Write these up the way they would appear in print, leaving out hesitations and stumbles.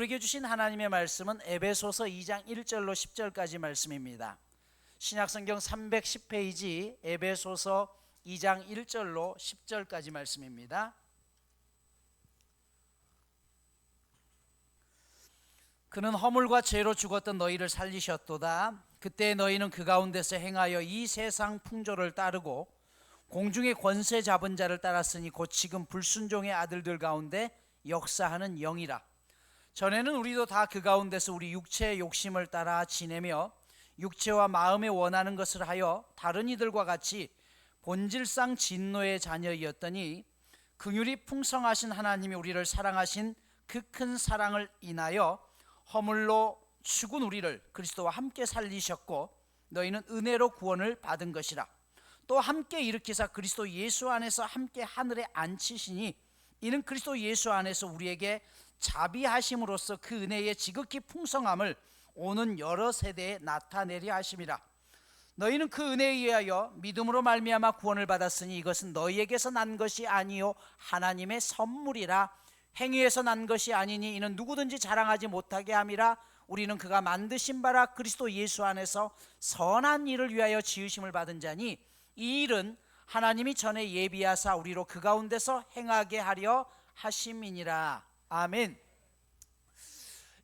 우리에게 주신 하나님의 말씀은 에베소서 2장 1절로 10절까지 말씀입니다. 신약성경 310페이지 에베소서 2장 1절로 10절까지 말씀입니다. 그는 허물과 죄로 죽었던 너희를 살리셨도다. 그때 너희는 그 가운데서 행하여 이 세상 풍조를 따르고 공중의 권세 잡은 자를 따랐으니 곧 지금 불순종의 아들들 가운데 역사하는 영이라. 전에는 우리도 다 그 가운데서 우리 육체의 욕심을 따라 지내며 육체와 마음에 원하는 것을 하여 다른 이들과 같이 본질상 진노의 자녀이었더니 긍휼이 풍성하신 하나님이 우리를 사랑하신 그 큰 사랑을 인하여 허물로 죽은 우리를 그리스도와 함께 살리셨고 너희는 은혜로 구원을 받은 것이라. 또 함께 일으키사 그리스도 예수 안에서 함께 하늘에 앉히시니 이는 그리스도 예수 안에서 우리에게 자비하심으로써 그 은혜의 지극히 풍성함을 오는 여러 세대에 나타내려 하심이라. 너희는 그 은혜에 의하여 믿음으로 말미암아 구원을 받았으니 이것은 너희에게서 난 것이 아니요 하나님의 선물이라. 행위에서 난 것이 아니니 이는 누구든지 자랑하지 못하게 함이라. 우리는 그가 만드신 바라 그리스도 예수 안에서 선한 일을 위하여 지으심을 받은 자니 이 일은 하나님이 전에 예비하사 우리로 그 가운데서 행하게 하려 하심이니라. 아멘.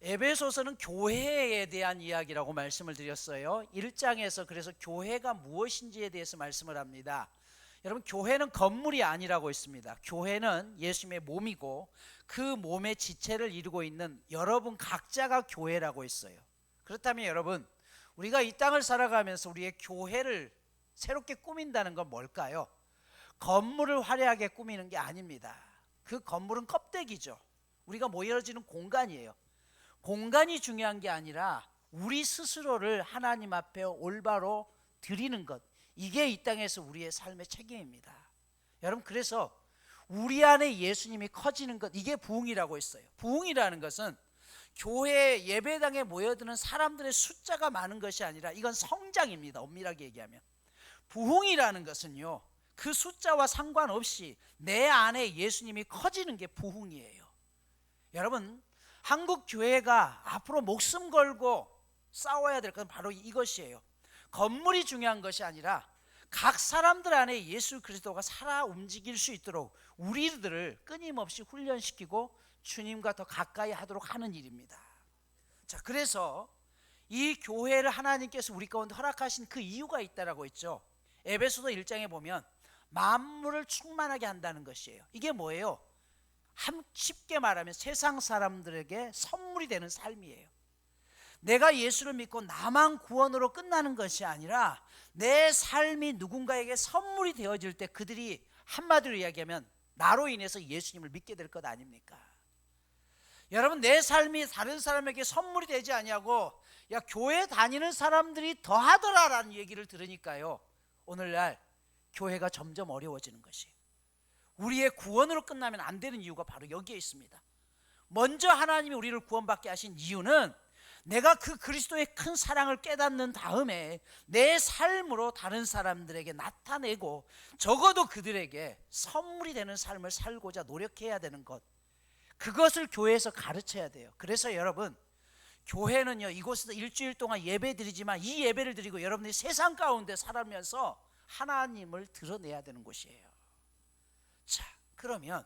에베소서는 교회에 대한 이야기라고 말씀을 드렸어요. 1장에서 그래서 교회가 무엇인지에 대해서 말씀을 합니다. 여러분, 교회는 건물이 아니라고 했습니다. 교회는 예수님의 몸이고 그 몸의 지체를 이루고 있는 여러분 각자가 교회라고 했어요. 그렇다면 여러분, 우리가 이 땅을 살아가면서 우리의 교회를 새롭게 꾸민다는 건 뭘까요? 건물을 화려하게 꾸미는 게 아닙니다. 그 건물은 껍데기죠. 우리가 모여지는 공간이에요. 공간이 중요한 게 아니라 우리 스스로를 하나님 앞에 올바로 드리는 것, 이게 이 땅에서 우리의 삶의 책임입니다. 여러분, 그래서 우리 안에 예수님이 커지는 것, 이게 부흥이라고 했어요. 부흥이라는 것은 교회 예배당에 모여드는 사람들의 숫자가 많은 것이 아니라 이건 성장입니다. 엄밀하게 얘기하면 부흥이라는 것은요, 그 숫자와 상관없이 내 안에 예수님이 커지는 게 부흥이에요. 여러분, 한국 교회가 앞으로 목숨 걸고 싸워야 될 것은 바로 이것이에요. 건물이 중요한 것이 아니라 각 사람들 안에 예수 그리스도가 살아 움직일 수 있도록 우리들을 끊임없이 훈련시키고 주님과 더 가까이 하도록 하는 일입니다. 자, 그래서 이 교회를 하나님께서 우리 가운데 허락하신 그 이유가 있다라고 했죠. 에베소서 1장에 보면 만물을 충만하게 한다는 것이에요. 이게 뭐예요? 쉽게 말하면 세상 사람들에게 선물이 되는 삶이에요. 내가 예수를 믿고 나만 구원으로 끝나는 것이 아니라 내 삶이 누군가에게 선물이 되어질 때 그들이 한마디로 이야기하면 나로 인해서 예수님을 믿게 될 것 아닙니까? 여러분, 내 삶이 다른 사람에게 선물이 되지 않냐고 야, 교회 다니는 사람들이 더 하더라라는 얘기를 들으니까요, 오늘날 교회가 점점 어려워지는 것이에요. 우리의 구원으로 끝나면 안 되는 이유가 바로 여기에 있습니다. 먼저 하나님이 우리를 구원받게 하신 이유는 내가 그 그리스도의 큰 사랑을 깨닫는 다음에 내 삶으로 다른 사람들에게 나타내고 적어도 그들에게 선물이 되는 삶을 살고자 노력해야 되는 것, 그것을 교회에서 가르쳐야 돼요. 그래서 여러분, 교회는요, 이곳에서 일주일 동안 예배 드리지만 이 예배를 드리고 여러분들이 세상 가운데 살아면서 하나님을 드러내야 되는 곳이에요. 자, 그러면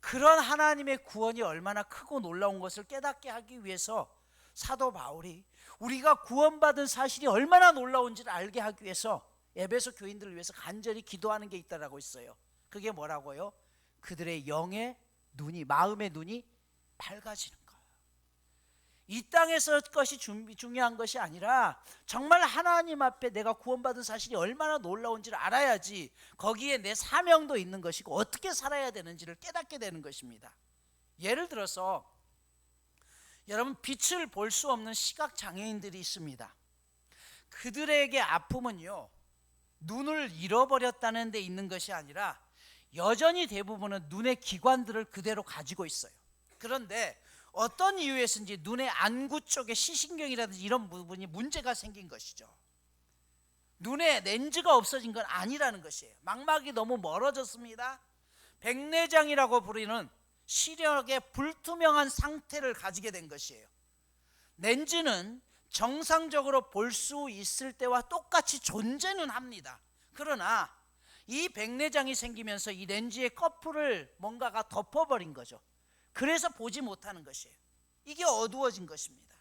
그런 하나님의 구원이 얼마나 크고 놀라운 것을 깨닫게 하기 위해서 사도 바울이 우리가 구원받은 사실이 얼마나 놀라운지를 알게 하기 위해서 에베소 교인들을 위해서 간절히 기도하는 게 있다라고 했어요. 그게 뭐라고요? 그들의 영의 눈이, 마음의 눈이 밝아지는 거예요. 이 땅에서 것이 중요한 것이 아니라 정말 하나님 앞에 내가 구원받은 사실이 얼마나 놀라운지를 알아야지 거기에 내 사명도 있는 것이고 어떻게 살아야 되는지를 깨닫게 되는 것입니다. 예를 들어서 여러분, 빛을 볼 수 없는 시각장애인들이 있습니다. 그들에게 아픔은요, 눈을 잃어버렸다는 데 있는 것이 아니라 여전히 대부분은 눈의 기관들을 그대로 가지고 있어요. 그런데 어떤 이유에서인지 눈의 안구 쪽에 시신경이라든지 이런 부분이 문제가 생긴 것이죠. 눈에 렌즈가 없어진 건 아니라는 것이에요. 망막이 너무 멀어졌습니다. 백내장이라고 부르는 시력의 불투명한 상태를 가지게 된 것이에요. 렌즈는 정상적으로 볼 수 있을 때와 똑같이 존재는 합니다. 그러나 이 백내장이 생기면서 이 렌즈의 커프를 뭔가가 덮어버린 거죠. 그래서 보지 못하는 것이에요. 이게 어두워진 것입니다.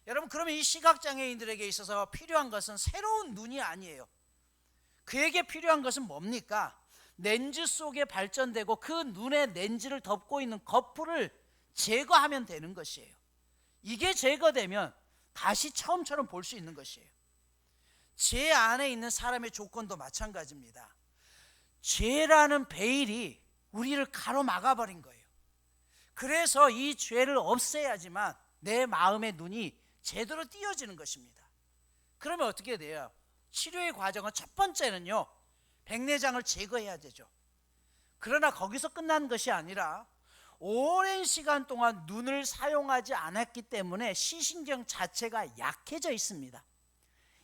여러분, 그러면 이 시각장애인들에게 있어서 필요한 것은 새로운 눈이 아니에요. 그에게 필요한 것은 뭡니까? 렌즈 속에 발전되고 그 눈의 렌즈를 덮고 있는 거풀을 제거하면 되는 것이에요. 이게 제거되면 다시 처음처럼 볼 수 있는 것이에요. 죄 안에 있는 사람의 조건도 마찬가지입니다. 죄라는 베일이 우리를 가로막아버린 거예요. 그래서 이 죄를 없애야지만 내 마음의 눈이 제대로 띄어지는 것입니다. 그러면 어떻게 돼요? 치료의 과정은 첫 번째는요, 백내장을 제거해야 되죠. 그러나 거기서 끝나는 것이 아니라 오랜 시간 동안 눈을 사용하지 않았기 때문에 시신경 자체가 약해져 있습니다.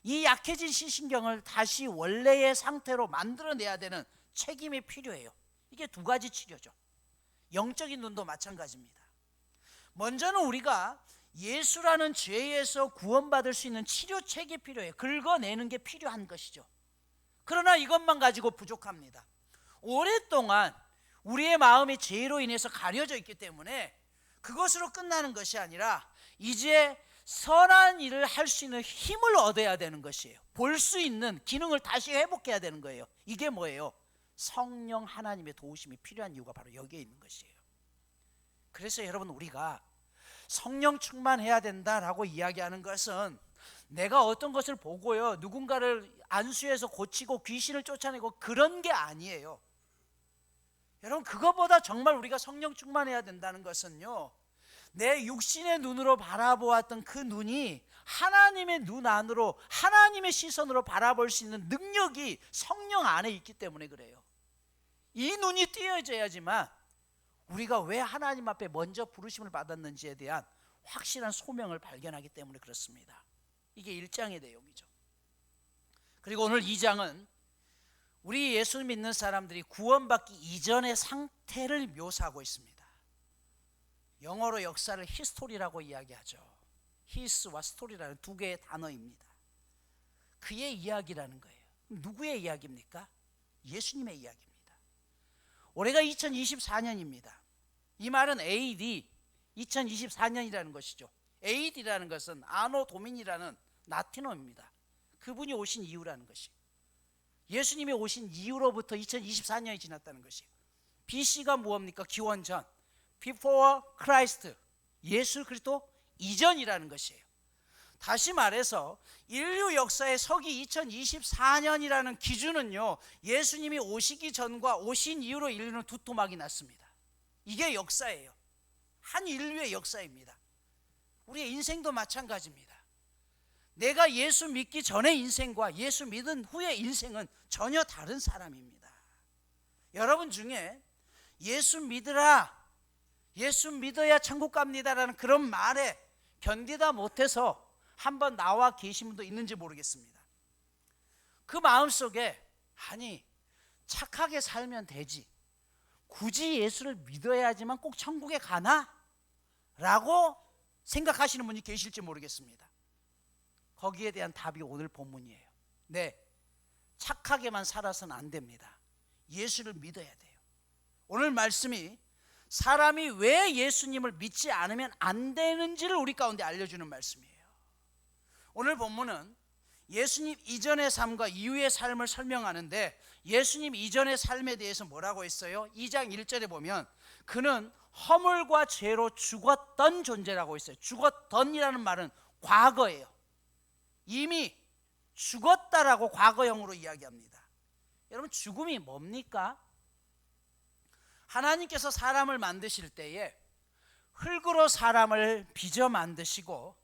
이 약해진 시신경을 다시 원래의 상태로 만들어내야 되는 책임이 필요해요. 이게 두 가지 치료죠. 영적인 눈도 마찬가지입니다. 먼저는 우리가 예수라는 죄에서 구원받을 수 있는 치료책이 필요해요. 긁어내는 게 필요한 것이죠. 그러나 이것만 가지고 부족합니다. 오랫동안 우리의 마음이 죄로 인해서 가려져 있기 때문에 그것으로 끝나는 것이 아니라 이제 선한 일을 할 수 있는 힘을 얻어야 되는 것이에요. 볼 수 있는 기능을 다시 회복해야 되는 거예요. 이게 뭐예요? 성령 하나님의 도우심이 필요한 이유가 바로 여기에 있는 것이에요. 그래서 여러분, 우리가 성령 충만해야 된다라고 이야기하는 것은 내가 어떤 것을 보고요, 누군가를 안수해서 고치고 귀신을 쫓아내고 그런 게 아니에요. 여러분, 그것보다 정말 우리가 성령 충만해야 된다는 것은요, 내 육신의 눈으로 바라보았던 그 눈이 하나님의 눈 안으로, 하나님의 시선으로 바라볼 수 있는 능력이 성령 안에 있기 때문에 그래요. 이 눈이 띄어져야지만 우리가 왜 하나님 앞에 먼저 부르심을 받았는지에 대한 확실한 소명을 발견하기 때문에 그렇습니다. 이게 1장의 내용이죠. 그리고 오늘 2장은 우리 예수 믿는 사람들이 구원받기 이전의 상태를 묘사하고 있습니다. 영어로 역사를 히스토리라고 이야기하죠. 히스와 스토리라는 두 개의 단어입니다. 그의 이야기라는 거예요. 누구의 이야기입니까? 예수님의 이야기입니다. 올해가 2024년입니다. 이 말은 AD 2024년이라는 것이죠. AD라는 것은 아노 도민이라는 라틴어입니다. 그분이 오신 이유라는 것이, 예수님이 오신 이후로부터 2024년이 지났다는 것이에요. BC가 무엇입니까? 기원전, Before Christ, 예수 그리스도 이전이라는 것이에요. 다시 말해서 인류 역사의 서기 2024년이라는 기준은요, 예수님이 오시기 전과 오신 이후로 인류는 두 토막이 났습니다. 이게 역사예요. 한 인류의 역사입니다. 우리의 인생도 마찬가지입니다. 내가 예수 믿기 전의 인생과 예수 믿은 후의 인생은 전혀 다른 사람입니다. 여러분 중에 예수 믿으라, 예수 믿어야 천국 갑니다라는 그런 말에 견디다 못해서 한번 나와 계신 분도 있는지 모르겠습니다. 그 마음속에 아니, 착하게 살면 되지, 굳이 예수를 믿어야지만 꼭 천국에 가나? 라고 생각하시는 분이 계실지 모르겠습니다. 거기에 대한 답이 오늘 본문이에요. 네, 착하게만 살아서는 안 됩니다. 예수를 믿어야 돼요. 오늘 말씀이 사람이 왜 예수님을 믿지 않으면 안 되는지를 우리 가운데 알려주는 말씀이에요. 오늘 본문은 예수님 이전의 삶과 이후의 삶을 설명하는데, 예수님 이전의 삶에 대해서 뭐라고 했어요? 2장 1절에 보면 그는 허물과 죄로 죽었던 존재라고 했어요. 죽었던이라는 말은 과거예요. 이미 죽었다라고 과거형으로 이야기합니다. 여러분, 죽음이 뭡니까? 하나님께서 사람을 만드실 때에 흙으로 사람을 빚어 만드시고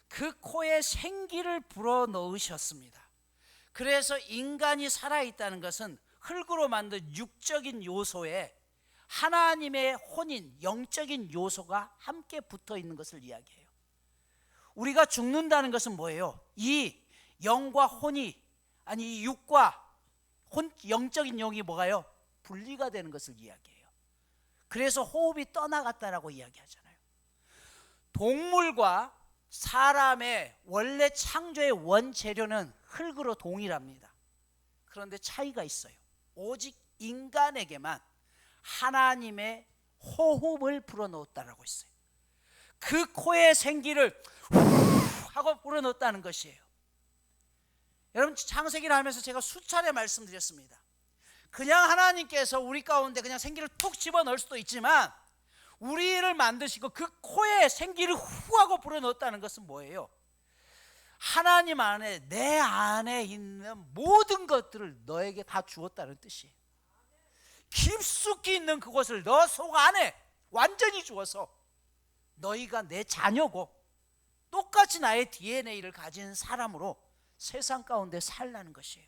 그 코에 생기를 불어넣으셨습니다. 그래서 인간이 살아있다는 것은 흙으로 만든 육적인 요소에 하나님의 혼인, 영적인 요소가 함께 붙어 있는 것을 이야기해요. 우리가 죽는다는 것은 뭐예요? 이 영과 혼이, 아니 이 육과 영적인 영이 뭐가요? 분리가 되는 것을 이야기해요. 그래서 호흡이 떠나갔다라고 이야기하잖아요. 동물과 사람의 원래 창조의 원재료는 흙으로 동일합니다. 그런데 차이가 있어요. 오직 인간에게만 하나님의 호흡을 불어넣었다라고 했어요. 그 코에 생기를 하고 불어넣었다는 것이에요. 여러분, 창세기를 하면서 제가 수차례 말씀드렸습니다. 그냥 하나님께서 우리 가운데 그냥 생기를 툭 집어넣을 수도 있지만 우리를 만드시고 그 코에 생기를 후 하고 불어넣었다는 것은 뭐예요? 하나님 안에, 내 안에 있는 모든 것들을 너에게 다 주었다는 뜻이에요. 깊숙이 있는 그곳을 너 속 안에 완전히 주어서 너희가 내 자녀고 똑같이 나의 DNA를 가진 사람으로 세상 가운데 살라는 것이에요.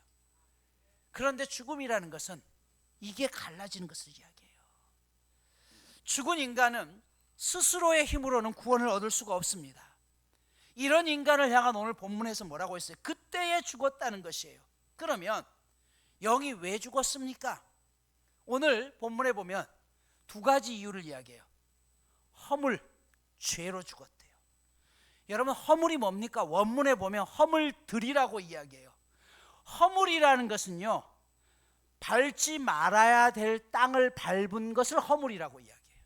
그런데 죽음이라는 것은 이게 갈라지는 것을 이야기해요. 죽은 인간은 스스로의 힘으로는 구원을 얻을 수가 없습니다. 이런 인간을 향한 오늘 본문에서 뭐라고 했어요? 그때에 죽었다는 것이에요. 그러면 영이 왜 죽었습니까? 오늘 본문에 보면 두 가지 이유를 이야기해요. 허물, 죄로 죽었대요. 여러분, 허물이 뭡니까? 원문에 보면 허물들이라고 이야기해요. 허물이라는 것은요, 밟지 말아야 될 땅을 밟은 것을 허물이라고 이야기해요.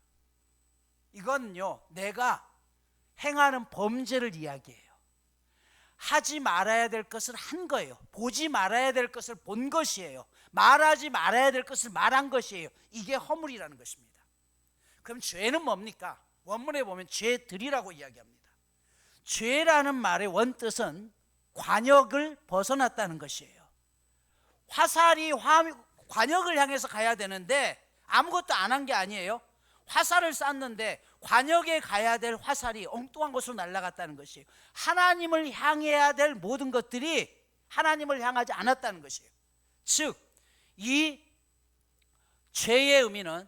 이거는요, 내가 행하는 범죄를 이야기해요. 하지 말아야 될 것을 한 거예요. 보지 말아야 될 것을 본 것이에요. 말하지 말아야 될 것을 말한 것이에요. 이게 허물이라는 것입니다. 그럼 죄는 뭡니까? 원문에 보면 죄들이라고 이야기합니다. 죄라는 말의 원뜻은 관역을 벗어났다는 것이에요. 화살이 관역을 향해서 가야 되는데 아무것도 안 한 게 아니에요. 화살을 쐈는데 관역에 가야 될 화살이 엉뚱한 곳으로 날아갔다는 것이에요. 하나님을 향해야 될 모든 것들이 하나님을 향하지 않았다는 것이에요. 즉, 이 죄의 의미는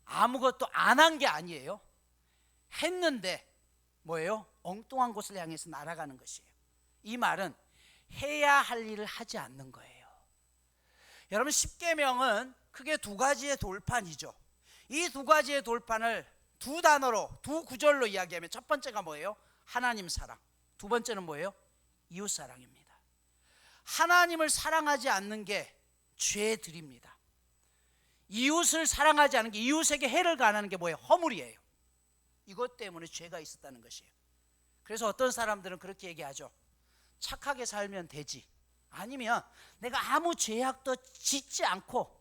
아무것도 안 한 게 아니에요. 했는데 뭐예요? 엉뚱한 곳을 향해서 날아가는 것이에요. 이 말은 해야 할 일을 하지 않는 거예요. 여러분, 십계명은 크게 두 가지의 돌판이죠. 이 두 가지의 돌판을 두 단어로, 두 구절로 이야기하면 첫 번째가 뭐예요? 하나님 사랑. 두 번째는 뭐예요? 이웃 사랑입니다. 하나님을 사랑하지 않는 게 죄들입니다. 이웃을 사랑하지 않는 게, 이웃에게 해를 가하는 게 뭐예요? 허물이에요. 이것 때문에 죄가 있었다는 것이에요. 그래서 어떤 사람들은 그렇게 얘기하죠. 착하게 살면 되지. 아니면 내가 아무 죄악도 짓지 않고,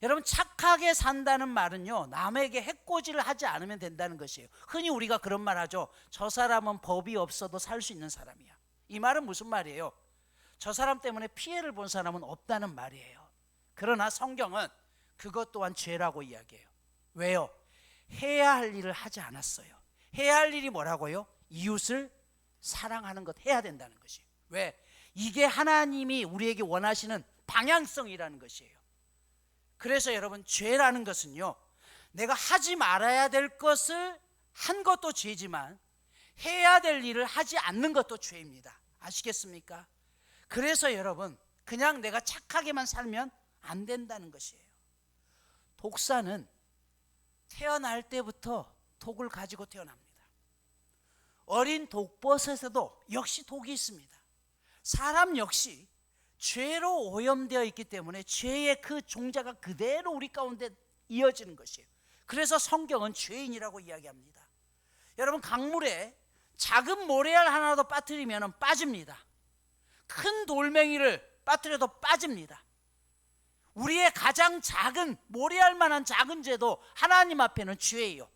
여러분, 착하게 산다는 말은요, 남에게 해코지를 하지 않으면 된다는 것이에요. 흔히 우리가 그런 말 하죠. 저 사람은 법이 없어도 살 수 있는 사람이야. 이 말은 무슨 말이에요? 저 사람 때문에 피해를 본 사람은 없다는 말이에요. 그러나 성경은 그것 또한 죄라고 이야기해요. 왜요? 해야 할 일을 하지 않았어요. 해야 할 일이 뭐라고요? 이웃을 사랑하는 것, 해야 된다는 것이에요. 왜? 이게 하나님이 우리에게 원하시는 방향성이라는 것이에요. 그래서 여러분, 죄라는 것은요, 내가 하지 말아야 될 것을 한 것도 죄지만 해야 될 일을 하지 않는 것도 죄입니다. 아시겠습니까? 그래서 여러분, 그냥 내가 착하게만 살면 안 된다는 것이에요. 독사는 태어날 때부터 독을 가지고 태어납니다. 어린 독버섯에도 역시 독이 있습니다. 사람 역시 죄로 오염되어 있기 때문에 죄의 그 종자가 그대로 우리 가운데 이어지는 것이에요. 그래서 성경은 죄인이라고 이야기합니다. 여러분, 강물에 작은 모래알 하나도 빠뜨리면 빠집니다. 큰 돌멩이를 빠뜨려도 빠집니다. 우리의 가장 작은 모래알만한 작은 죄도 하나님 앞에는 죄예요.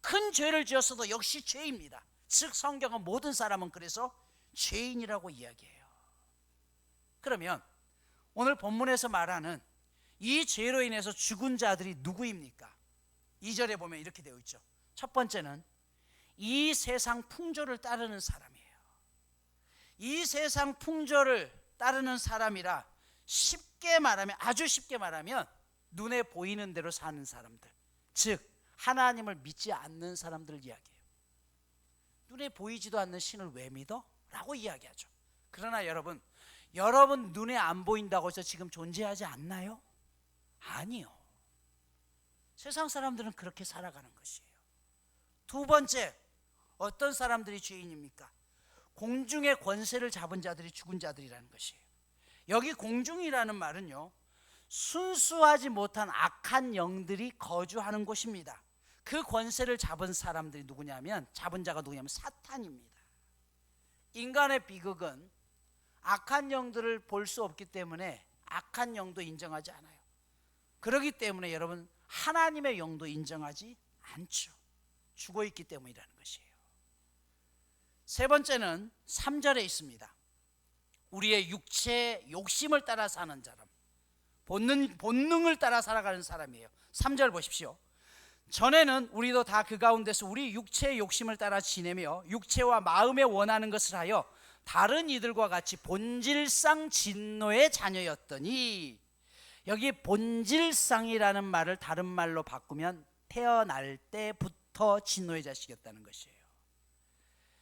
큰 죄를 지었어도 역시 죄입니다. 즉, 성경은 모든 사람은 그래서 죄인이라고 이야기해요. 그러면 오늘 본문에서 말하는 이 죄로 인해서 죽은 자들이 누구입니까? 2절에 보면 이렇게 되어 있죠. 첫 번째는 이 세상 풍조를 따르는 사람이에요. 이 세상 풍조를 따르는 사람이라 쉽게 말하면, 아주 쉽게 말하면 눈에 보이는 대로 사는 사람들, 즉 하나님을 믿지 않는 사람들을 이야기해요. 눈에 보이지도 않는 신을 왜 믿어? 라고 이야기하죠. 그러나 여러분 눈에 안 보인다고 해서 지금 존재하지 않나요? 아니요. 세상 사람들은 그렇게 살아가는 것이에요. 두 번째, 어떤 사람들이 죄인입니까? 공중의 권세를 잡은 자들이 죽은 자들이라는 것이에요. 여기 공중이라는 말은요, 순수하지 못한 악한 영들이 거주하는 곳입니다. 그 권세를 잡은 사람들이 누구냐면, 잡은 자가 누구냐면 사탄입니다. 인간의 비극은 악한 영들을 볼 수 없기 때문에 악한 영도 인정하지 않아요. 그렇기 때문에 여러분, 하나님의 영도 인정하지 않죠. 죽어 있기 때문이라는 것이에요. 세 번째는 3절에 있습니다. 우리의 육체의 욕심을 따라 사는 사람, 본능을 따라 살아가는 사람이에요. 3절 보십시오. 전에는 우리도 다 그 가운데서 우리 육체의 욕심을 따라 지내며 육체와 마음에 원하는 것을 하여 다른 이들과 같이 본질상 진노의 자녀였더니, 여기 본질상이라는 말을 다른 말로 바꾸면 태어날 때부터 진노의 자식이었다는 것이에요.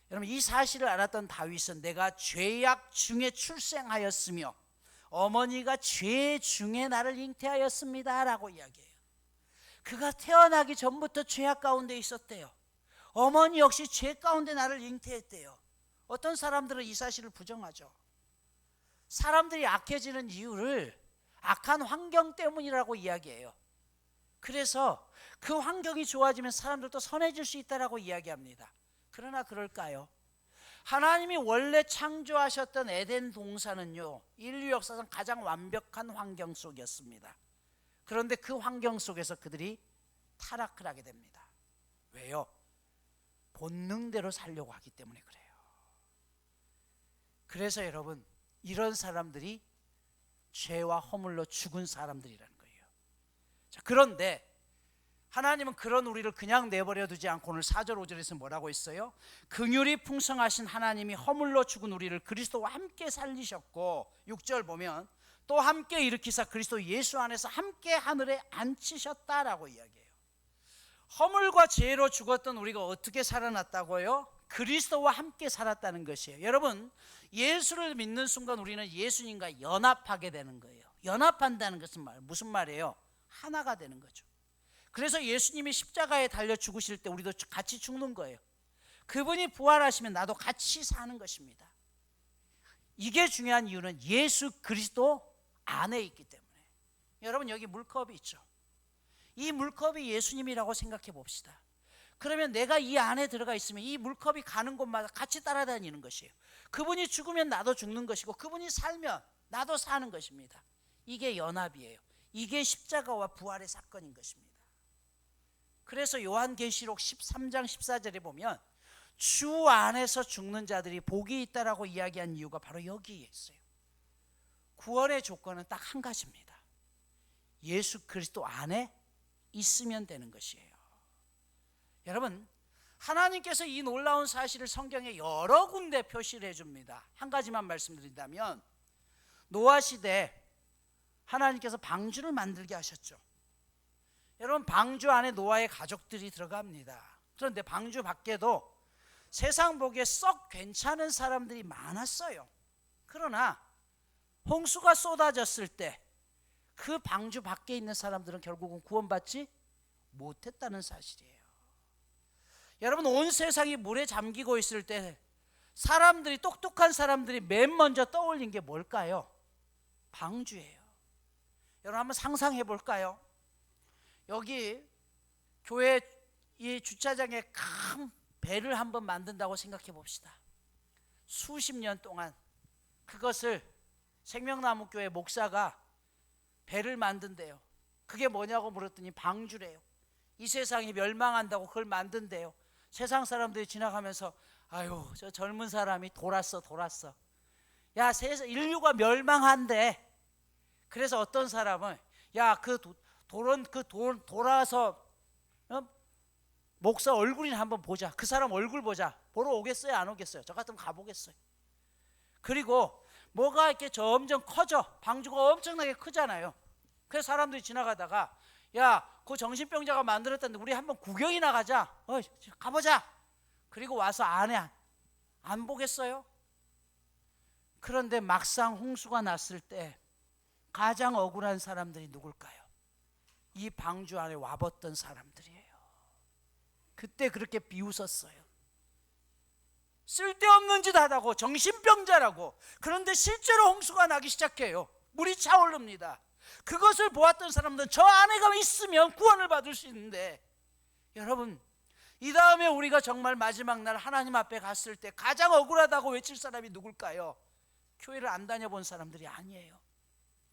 여러분, 이 사실을 알았던 다윗은 내가 죄악 중에 출생하였으며 어머니가 죄 중에 나를 잉태하였습니다 라고 이야기해요. 그가 태어나기 전부터 죄악 가운데 있었대요. 어머니 역시 죄 가운데 나를 잉태했대요. 어떤 사람들은 이 사실을 부정하죠. 사람들이 악해지는 이유를 악한 환경 때문이라고 이야기해요. 그래서 그 환경이 좋아지면 사람들도 선해질 수 있다라고 이야기합니다. 그러나 그럴까요? 하나님이 원래 창조하셨던 에덴 동산은요, 인류 역사상 가장 완벽한 환경 속이었습니다. 그런데 그 환경 속에서 그들이 타락을 하게 됩니다. 왜요? 본능대로 살려고 하기 때문에 그래요. 그래서 여러분, 이런 사람들이 죄와 허물로 죽은 사람들이라는 거예요. 자, 그런데 하나님은 그런 우리를 그냥 내버려 두지 않고 오늘 4절 5절에서 뭐라고 했어요? 긍휼이 풍성하신 하나님이 허물로 죽은 우리를 그리스도와 함께 살리셨고, 6절 보면 또 함께 일으키사 그리스도 예수 안에서 함께 하늘에 앉히셨다라고 이야기해요. 허물과 죄로 죽었던 우리가 어떻게 살아났다고요? 그리스도와 함께 살았다는 것이에요. 여러분, 예수를 믿는 순간 우리는 예수님과 연합하게 되는 거예요. 연합한다는 것은 무슨 말이에요? 하나가 되는 거죠. 그래서 예수님이 십자가에 달려 죽으실 때 우리도 같이 죽는 거예요. 그분이 부활하시면 나도 같이 사는 것입니다. 이게 중요한 이유는 예수 그리스도 안에 있기 때문에. 여러분, 여기 물컵이 있죠. 이 물컵이 예수님이라고 생각해 봅시다. 그러면 내가 이 안에 들어가 있으면 이 물컵이 가는 곳마다 같이 따라다니는 것이에요. 그분이 죽으면 나도 죽는 것이고 그분이 살면 나도 사는 것입니다. 이게 연합이에요. 이게 십자가와 부활의 사건인 것입니다. 그래서 요한계시록 13장 14절에 보면 주 안에서 죽는 자들이 복이 있다라고 이야기한 이유가 바로 여기에 있어요. 구원의 조건은 딱 한 가지입니다. 예수 그리스도 안에 있으면 되는 것이에요. 여러분, 하나님께서 이 놀라운 사실을 성경에 여러 군데 표시를 해줍니다. 한 가지만 말씀드린다면, 노아 시대 하나님께서 방주를 만들게 하셨죠. 여러분, 방주 안에 노아의 가족들이 들어갑니다. 그런데 방주 밖에도 세상 보기에 썩 괜찮은 사람들이 많았어요. 그러나 홍수가 쏟아졌을 때 그 방주 밖에 있는 사람들은 결국은 구원받지 못했다는 사실이에요. 여러분, 온 세상이 물에 잠기고 있을 때 사람들이, 똑똑한 사람들이 맨 먼저 떠올린 게 뭘까요? 방주예요. 여러분, 한번 상상해 볼까요? 여기 교회 이 주차장에 큰 배를 한번 만든다고 생각해 봅시다. 수십 년 동안 그것을 생명나무교회 목사가 배를 만든대요. 그게 뭐냐고 물었더니 방주래요. 이 세상이 멸망한다고 그걸 만든대요. 세상 사람들이 지나가면서 아유, 저 젊은 사람이 돌았어. 야, 인류가 멸망한대. 그래서 어떤 사람은 야, 돌아서 목사 얼굴이나 한번 보자. 그 사람 얼굴 보자. 보러 오겠어요? 안 오겠어요? 저 같으면 가보겠어요. 그리고 뭐가 이렇게 점점 커져. 방주가 엄청나게 크잖아요. 그래서 사람들이 지나가다가 야, 그 정신병자가 만들었다는데 우리 한번 구경이나 가자. 가보자. 그리고 와서 안에 안 보겠어요? 그런데 막상 홍수가 났을 때 가장 억울한 사람들이 누굴까요? 이 방주 안에 와봤던 사람들이에요. 그때 그렇게 비웃었어요. 쓸데없는 짓 하다고, 정신병자라고. 그런데 실제로 홍수가 나기 시작해요. 물이 차오릅니다. 그것을 보았던 사람들은 저 안에가 있으면 구원을 받을 수 있는데, 여러분, 이 다음에 우리가 정말 마지막 날 하나님 앞에 갔을 때 가장 억울하다고 외칠 사람이 누굴까요? 교회를 안 다녀본 사람들이 아니에요.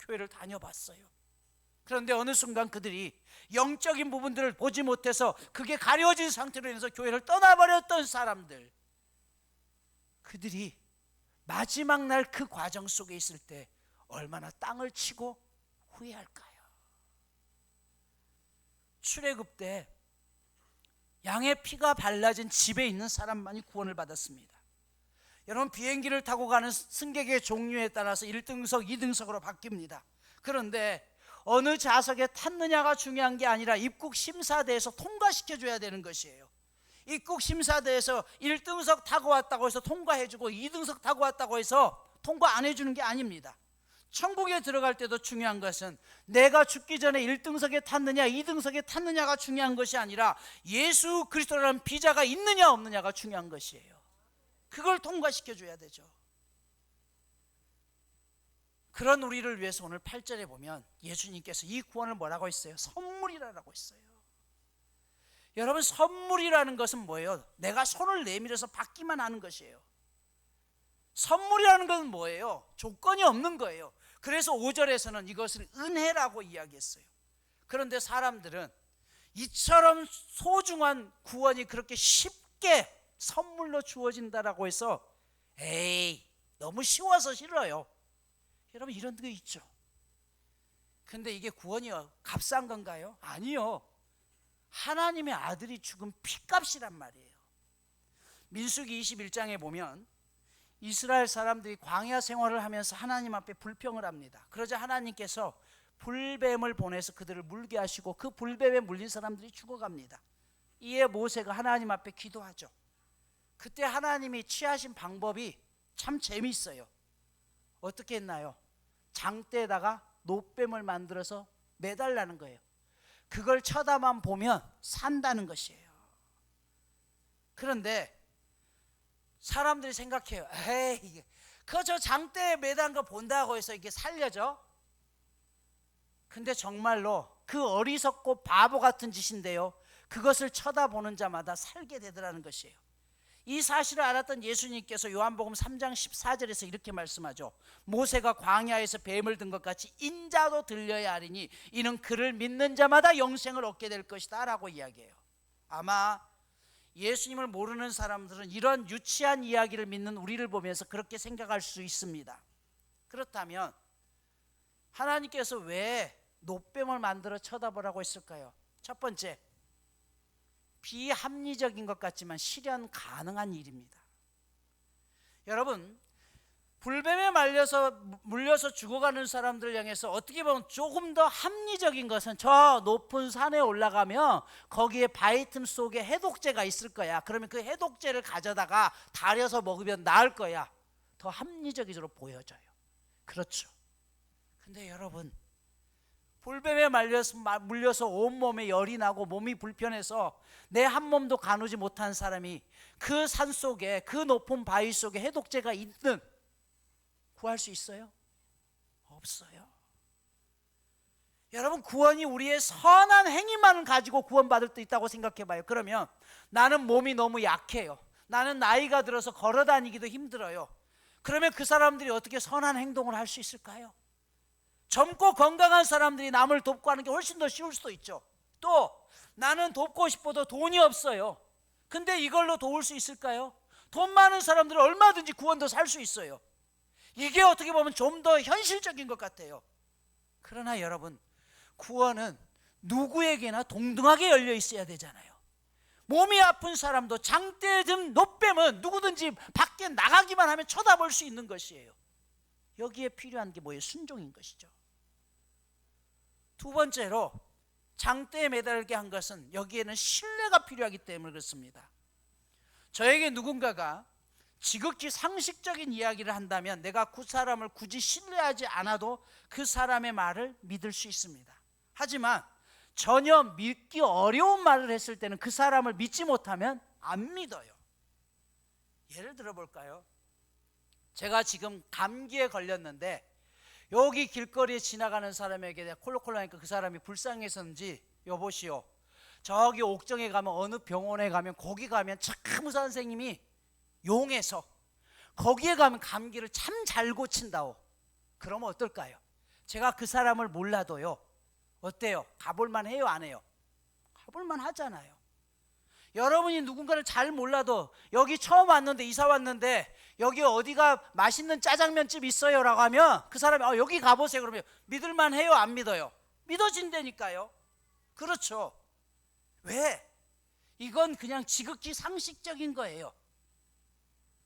교회를 다녀봤어요. 그런데 어느 순간 그들이 영적인 부분들을 보지 못해서 그게 가려진 상태로 인해서 교회를 떠나버렸던 사람들, 그들이 마지막 날 그 과정 속에 있을 때 얼마나 땅을 치고 후회할까요? 출애굽 때 양의 피가 발라진 집에 있는 사람만이 구원을 받았습니다. 여러분, 비행기를 타고 가는 승객의 종류에 따라서 1등석, 2등석으로 바뀝니다. 그런데 어느 좌석에 탔느냐가 중요한 게 아니라 입국 심사대에서 통과시켜줘야 되는 것이에요. 입국 심사대에서 1등석 타고 왔다고 해서 통과해주고 2등석 타고 왔다고 해서 통과 안 해주는 게 아닙니다. 천국에 들어갈 때도 중요한 것은 내가 죽기 전에 1등석에 탔느냐 2등석에 탔느냐가 중요한 것이 아니라 예수 그리스도라는 비자가 있느냐 없느냐가 중요한 것이에요. 그걸 통과시켜줘야 되죠. 그런 우리를 위해서 오늘 8절에 보면 예수님께서 이 구원을 뭐라고 했어요? 선물이라고 했어요. 여러분, 선물이라는 것은 뭐예요? 내가 손을 내밀어서 받기만 하는 것이에요. 선물이라는 것은 뭐예요? 조건이 없는 거예요. 그래서 5절에서는 이것을 은혜라고 이야기했어요. 그런데 사람들은 이처럼 소중한 구원이 그렇게 쉽게 선물로 주어진다라고 해서 에이, 너무 쉬워서 싫어요. 여러분, 이런 게 있죠. 근데 이게 구원이 값싼 건가요? 아니요. 하나님의 아들이 죽은 피값이란 말이에요. 민수기 21장에 보면 이스라엘 사람들이 광야 생활을 하면서 하나님 앞에 불평을 합니다. 그러자 하나님께서 불뱀을 보내서 그들을 물게 하시고 그 불뱀에 물린 사람들이 죽어갑니다. 이에 모세가 하나님 앞에 기도하죠. 그때 하나님이 취하신 방법이 참 재미있어요. 어떻게 했나요? 장대에다가 노뱀을 만들어서 매달라는 거예요. 그걸 쳐다만 보면 산다는 것이에요. 그런데 사람들이 생각해요. 에이, 저 장대에 매단 거 본다고 해서 이게 살려져? 근데 정말로 그 어리석고 바보 같은 짓인데요, 그것을 쳐다보는 자마다 살게 되더라는 것이에요. 이 사실을 알았던 예수님께서 요한복음 3장 14절에서 이렇게 말씀하죠. 모세가 광야에서 뱀을 든 것 같이 인자도 들려야 하리니 이는 그를 믿는 자마다 영생을 얻게 될 것이다 라고 이야기해요. 아마 예수님을 모르는 사람들은 이런 유치한 이야기를 믿는 우리를 보면서 그렇게 생각할 수 있습니다. 그렇다면 하나님께서 왜 노뱀을 만들어 쳐다보라고 했을까요? 첫 번째, 비합리적인 것 같지만 실현 가능한 일입니다. 여러분, 불뱀에 물려서 죽어가는 사람들을 향해서 어떻게 보면 조금 더 합리적인 것은 저 높은 산에 올라가면 거기에 바위 틈 속에 해독제가 있을 거야. 그러면 그 해독제를 가져다가 달여서 먹으면 나을 거야. 더 합리적으로 보여져요. 그렇죠. 근데 여러분, 불뱀에 물려서 온몸에 열이 나고 몸이 불편해서 내 한 몸도 가누지 못한 사람이 그 산 속에, 그 높은 바위 속에 해독제가 있든 구할 수 있어요? 없어요. 여러분, 구원이 우리의 선한 행위만 가지고 구원받을 수 있다고 생각해 봐요. 그러면 나는 몸이 너무 약해요. 나는 나이가 들어서 걸어 다니기도 힘들어요. 그러면 그 사람들이 어떻게 선한 행동을 할 수 있을까요? 젊고 건강한 사람들이 남을 돕고 하는 게 훨씬 더 쉬울 수도 있죠. 또 나는 돕고 싶어도 돈이 없어요. 근데 이걸로 도울 수 있을까요? 돈 많은 사람들은 얼마든지 구원도 살 수 있어요. 이게 어떻게 보면 좀 더 현실적인 것 같아요. 그러나 여러분, 구원은 누구에게나 동등하게 열려 있어야 되잖아요. 몸이 아픈 사람도 장대에 든 노뱀은 누구든지 밖에 나가기만 하면 쳐다볼 수 있는 것이에요. 여기에 필요한 게 뭐예요? 순종인 것이죠. 두 번째로 장대에 매달게 한 것은 여기에는 신뢰가 필요하기 때문에 그렇습니다. 저에게 누군가가 지극히 상식적인 이야기를 한다면 내가 그 사람을 굳이 신뢰하지 않아도 그 사람의 말을 믿을 수 있습니다. 하지만 전혀 믿기 어려운 말을 했을 때는 그 사람을 믿지 못하면 안 믿어요. 예를 들어 볼까요? 제가 지금 감기에 걸렸는데 여기 길거리에 지나가는 사람에게 내가 콜록콜록 하니까 그 사람이 불쌍해서인지 여보시오, 저기 옥정에 가면 어느 병원에 가면 거기 가면 참 의사 선생님이 용해서 거기에 가면 감기를 참 잘 고친다오. 그러면 어떨까요? 제가 그 사람을 몰라도요, 어때요? 가볼만 해요, 안 해요? 가볼만 하잖아요. 여러분이 누군가를 잘 몰라도 여기 처음 왔는데, 이사 왔는데 여기 어디가 맛있는 짜장면집 있어요 라고 하면 그 사람이 여기 가보세요 그러면 믿을만 해요, 안 믿어요? 믿어진다니까요. 그렇죠. 왜? 이건 그냥 지극히 상식적인 거예요.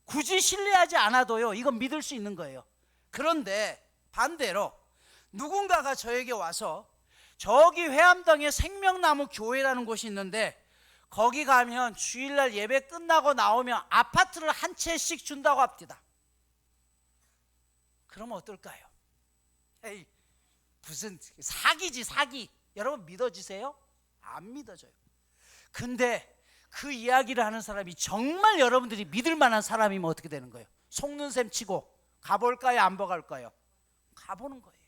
굳이 신뢰하지 않아도요, 이건 믿을 수 있는 거예요. 그런데 반대로 누군가가 저에게 와서 저기 회암동에 생명나무 교회라는 곳이 있는데 거기 가면 주일날 예배 끝나고 나오면 아파트를 한 채씩 준다고 합니다. 그러면 어떨까요? 에이, 무슨 사기지, 사기. 여러분 믿어지세요? 안 믿어져요. 근데 그 이야기를 하는 사람이 정말 여러분들이 믿을 만한 사람이면 어떻게 되는 거예요? 속는 셈 치고 가볼까요, 안 가볼까요? 가보는 거예요.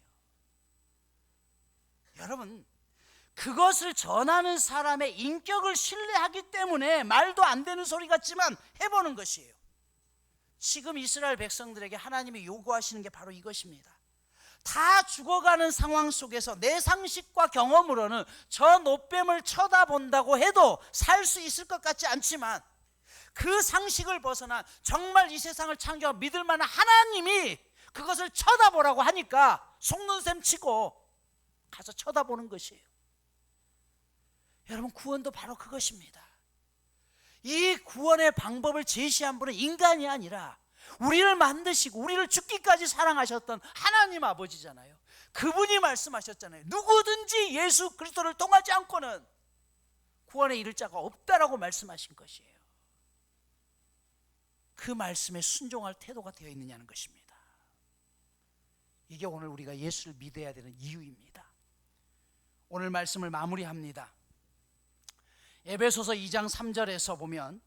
여러분, 그것을 전하는 사람의 인격을 신뢰하기 때문에 말도 안 되는 소리 같지만 해보는 것이에요. 지금 이스라엘 백성들에게 하나님이 요구하시는 게 바로 이것입니다. 다 죽어가는 상황 속에서 내 상식과 경험으로는 저 노뱀을 쳐다본다고 해도 살 수 있을 것 같지 않지만 그 상식을 벗어난 정말 이 세상을 창조하고 믿을 만한 하나님이 그것을 쳐다보라고 하니까 속는 셈 치고 가서 쳐다보는 것이에요. 여러분, 구원도 바로 그것입니다. 이 구원의 방법을 제시한 분은 인간이 아니라 우리를 만드시고 우리를 죽기까지 사랑하셨던 하나님 아버지잖아요. 그분이 말씀하셨잖아요. 누구든지 예수 그리스도를 통하지 않고는 구원에 이를 자가 없다라고 말씀하신 것이에요. 그 말씀에 순종할 태도가 되어 있느냐는 것입니다. 이게 오늘 우리가 예수를 믿어야 되는 이유입니다. 오늘 말씀을 마무리합니다. 에베소서 2장 3절에서 보면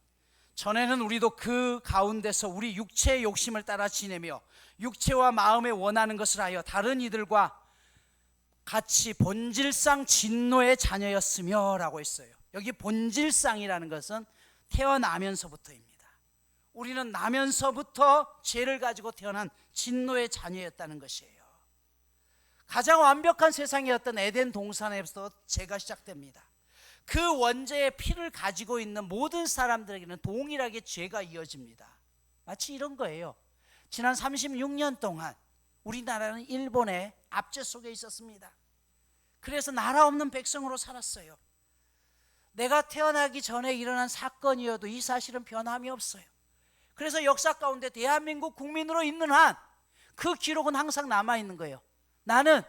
전에는 우리도 그 가운데서 우리 육체의 욕심을 따라 지내며 육체와 마음에 원하는 것을 하여 다른 이들과 같이 본질상 진노의 자녀였으며 라고 했어요. 여기 본질상이라는 것은 태어나면서부터입니다. 우리는 나면서부터 죄를 가지고 태어난 진노의 자녀였다는 것이에요. 가장 완벽한 세상이었던 에덴 동산에서 죄가 시작됩니다. 그 원죄의 피를 가지고 있는 모든 사람들에게는 동일하게 죄가 이어집니다. 마치 이런 거예요. 지난 36년 동안 우리나라는 일본의 압제 속에 있었습니다. 그래서 나라 없는 백성으로 살았어요. 내가 태어나기 전에 일어난 사건이어도 이 사실은 변함이 없어요. 그래서 역사 가운데 대한민국 국민으로 있는 한 그 기록은 항상 남아있는 거예요. 나는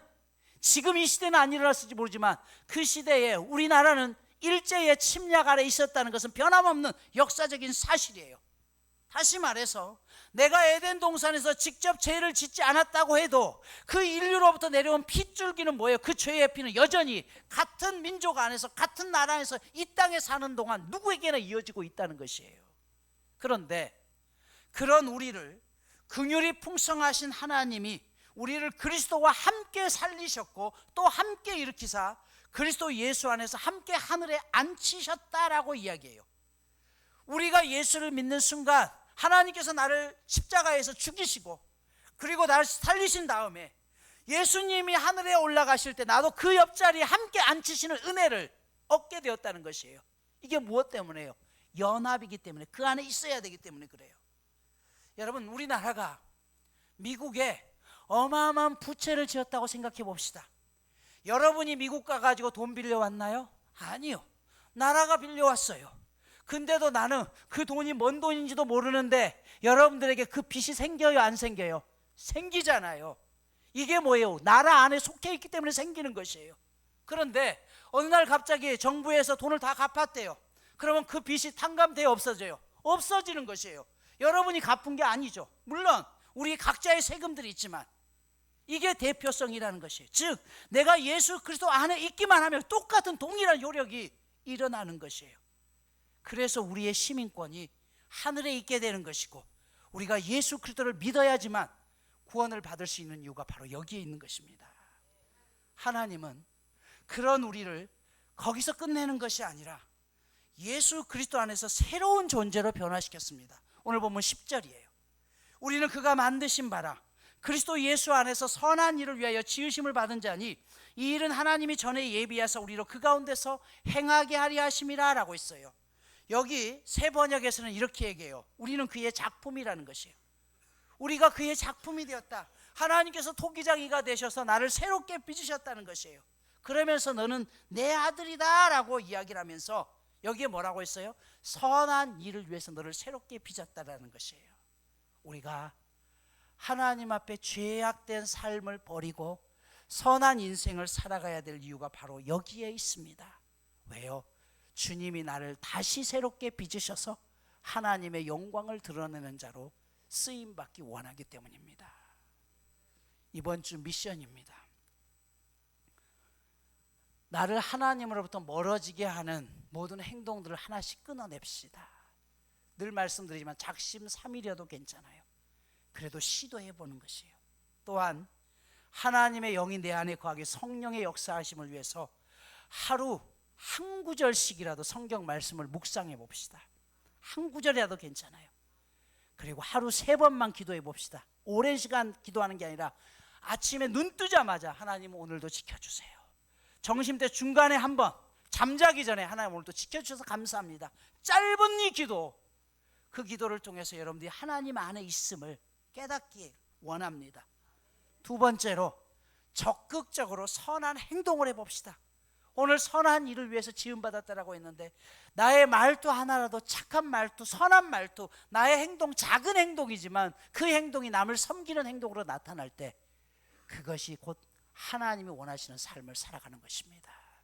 지금 이 시대는 안 일어났을지 모르지만 그 시대에 우리나라는 일제의 침략 아래 있었다는 것은 변함없는 역사적인 사실이에요. 다시 말해서 내가 에덴 동산에서 직접 죄를 짓지 않았다고 해도 그 인류로부터 내려온 핏줄기는 뭐예요? 그 죄의 피는 여전히 같은 민족 안에서 같은 나라 안에서 이 땅에 사는 동안 누구에게나 이어지고 있다는 것이에요. 그런데 그런 우리를 긍휼이 풍성하신 하나님이 우리를 그리스도와 함께 살리셨고 또 함께 일으키사 그리스도 예수 안에서 함께 하늘에 앉히셨다라고 이야기해요. 우리가 예수를 믿는 순간 하나님께서 나를 십자가에서 죽이시고 그리고 나를 살리신 다음에 예수님이 하늘에 올라가실 때 나도 그 옆자리에 함께 앉히시는 은혜를 얻게 되었다는 것이에요. 이게 무엇 때문에요? 연합이기 때문에, 그 안에 있어야 되기 때문에 그래요. 여러분, 우리나라가 미국에 어마어마한 부채를 지었다고 생각해 봅시다. 여러분이 미국 가가지고 돈 빌려왔나요? 아니요. 나라가 빌려왔어요. 근데도 나는 그 돈이 뭔 돈인지도 모르는데 여러분들에게 그 빚이 생겨요, 안 생겨요? 생기잖아요. 이게 뭐예요? 나라 안에 속해 있기 때문에 생기는 것이에요. 그런데 어느 날 갑자기 정부에서 돈을 다 갚았대요. 그러면 그 빚이 탕감되어 없어져요? 없어지는 것이에요. 여러분이 갚은 게 아니죠. 물론 우리 각자의 세금들이 있지만 이게 대표성이라는 것이에요. 즉 내가 예수 그리스도 안에 있기만 하면 똑같은 동일한 효력이 일어나는 것이에요. 그래서 우리의 시민권이 하늘에 있게 되는 것이고, 우리가 예수 그리스도를 믿어야지만 구원을 받을 수 있는 이유가 바로 여기에 있는 것입니다. 하나님은 그런 우리를 거기서 끝내는 것이 아니라 예수 그리스도 안에서 새로운 존재로 변화시켰습니다. 오늘 보면 10절이에요. 우리는 그가 만드신 바라 그리스도 예수 안에서 선한 일을 위하여 지으심을 받은 자니 이 일은 하나님이 전에 예비하사 우리로 그 가운데서 행하게 하려 하심이라 라고 했어요. 여기 새 번역에서는 이렇게 얘기해요. 우리는 그의 작품이라는 것이에요. 우리가 그의 작품이 되었다. 하나님께서 토기장이가 되셔서 나를 새롭게 빚으셨다는 것이에요. 그러면서 너는 내 아들이다 라고 이야기를 하면서 여기에 뭐라고 했어요? 선한 일을 위해서 너를 새롭게 빚었다라는 것이에요. 우리가 하나님 앞에 죄악된 삶을 버리고 선한 인생을 살아가야 될 이유가 바로 여기에 있습니다. 왜요? 주님이 나를 다시 새롭게 빚으셔서 하나님의 영광을 드러내는 자로 쓰임받기 원하기 때문입니다. 이번 주 미션입니다. 나를 하나님으로부터 멀어지게 하는 모든 행동들을 하나씩 끊어냅시다. 늘 말씀드리지만 작심삼일이어도 괜찮아요. 그래도 시도해보는 것이에요. 또한 하나님의 영이 내 안에 거하게 성령의 역사하심을 위해서 하루 한 구절씩이라도 성경 말씀을 묵상해 봅시다. 한 구절이라도 괜찮아요. 그리고 하루 3번만 기도해 봅시다. 오랜 시간 기도하는 게 아니라 아침에 눈 뜨자마자 하나님 오늘도 지켜주세요. 점심때 중간에 한번, 잠자기 전에 하나님 오늘도 지켜주셔서 감사합니다. 짧은 이 기도, 그 기도를 통해서 여러분들이 하나님 안에 있음을 깨닫기 원합니다. 두 번째로 적극적으로 선한 행동을 해봅시다. 오늘 선한 일을 위해서 지음받았다라고 했는데 나의 말투 하나라도 착한 말투, 선한 말투, 나의 행동, 작은 행동이지만 그 행동이 남을 섬기는 행동으로 나타날 때 그것이 곧 하나님이 원하시는 삶을 살아가는 것입니다.